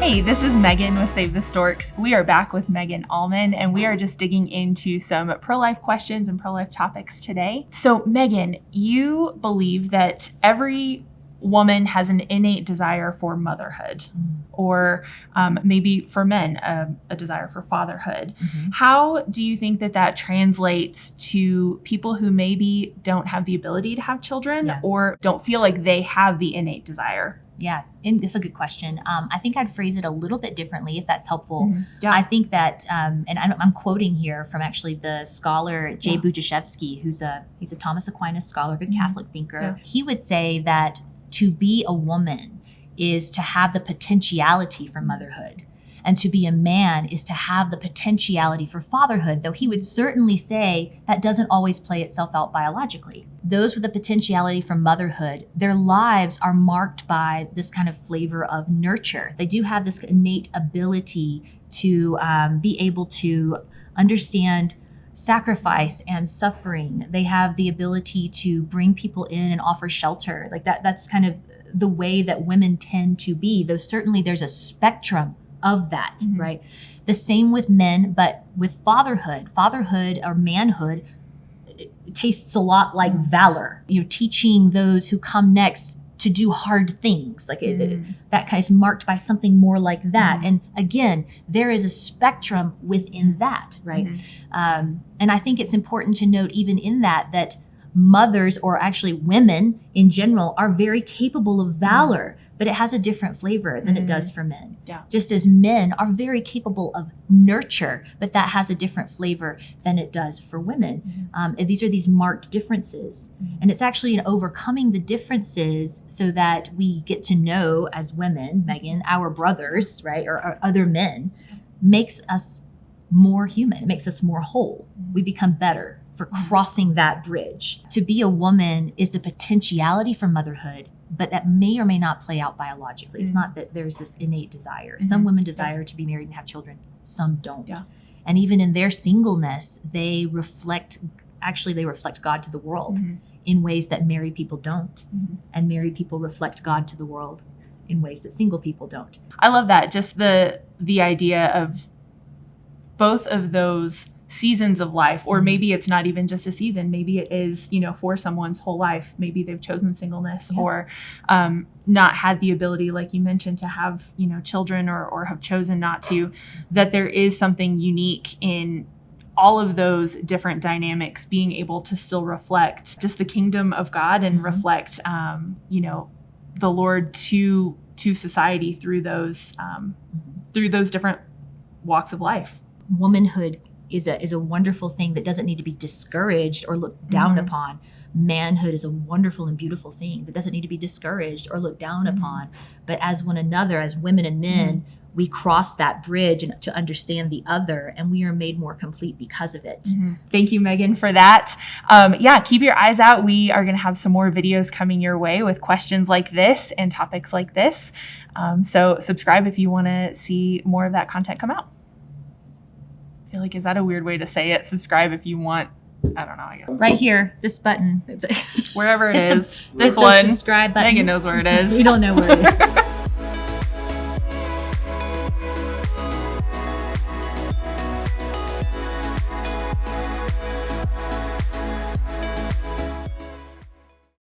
Hey, this is Megan with Save the Storks. We are back with Megan Almon, and we are just digging into some pro-life questions and pro-life topics today. So Megan, you believe that every woman has an innate desire for motherhood, or maybe for men, a desire for fatherhood. Mm-hmm. How do you think that translates to people who maybe don't have the ability to have children or don't feel like they have the innate desire? Yeah, and that's a good question. I think I'd phrase it a little bit differently, if that's helpful. Mm-hmm. Yeah. I think that, and I'm quoting here from actually the scholar Jay Budziszewski, he's a Thomas Aquinas scholar, good Catholic thinker. Yeah. He would say that to be a woman is to have the potentiality for motherhood, and to be a man is to have the potentiality for fatherhood, though he would certainly say that doesn't always play itself out biologically. Those with the potentiality for motherhood, their lives are marked by this kind of flavor of nurture. They do have this innate ability to be able to understand sacrifice and suffering. They have the ability to bring people in and offer shelter. Like that's kind of the way that women tend to be, though certainly there's a spectrum of that, mm-hmm. right? The same with men, but with fatherhood or manhood, it tastes a lot like valor. You're teaching those who come next to do hard things. Like that kind of is marked by something more like that. And again, there is a spectrum within that, right? And I think it's important to note even in that mothers, or actually women in general, are very capable of valor, but it has a different flavor than it does for men. Yeah. Just as men are very capable of nurture, but that has a different flavor than it does for women. These are these marked differences. And it's actually in overcoming the differences so that we get to know as women, Megan, our brothers, right, or other men, makes us more human. It makes us more whole. We become better for crossing that bridge. To be a woman is the potentiality for motherhood, but that may or may not play out biologically. It's not that there's this innate desire. Some women desire to be married and have children, some don't. Yeah. And even in their singleness, they reflect God to the world in ways that married people don't. And married people reflect God to the world in ways that single people don't. I love that. Just the idea of both of those seasons of life, or maybe it's not even just a season. Maybe it is, for someone's whole life. Maybe they've chosen singleness or not had the ability, like you mentioned, to have, children or have chosen not to, that there is something unique in all of those different dynamics being able to still reflect just the kingdom of God and reflect, the Lord to society through those different walks of life. Womanhood is a wonderful thing that doesn't need to be discouraged or looked down upon. Manhood is a wonderful and beautiful thing that doesn't need to be discouraged or looked down upon. But as one another, as women and men, we cross that bridge to understand the other, and we are made more complete because of it. Thank you, Megan, for that. Keep your eyes out. We are going to have some more videos coming your way with questions like this and topics like this. So subscribe if you want to see more of that content come out. I feel like, is that a weird way to say it? Subscribe if you want. I don't know. I guess. Right here, this button. Wherever it is. This one. Subscribe button. Megan knows where it is. We don't know where it is.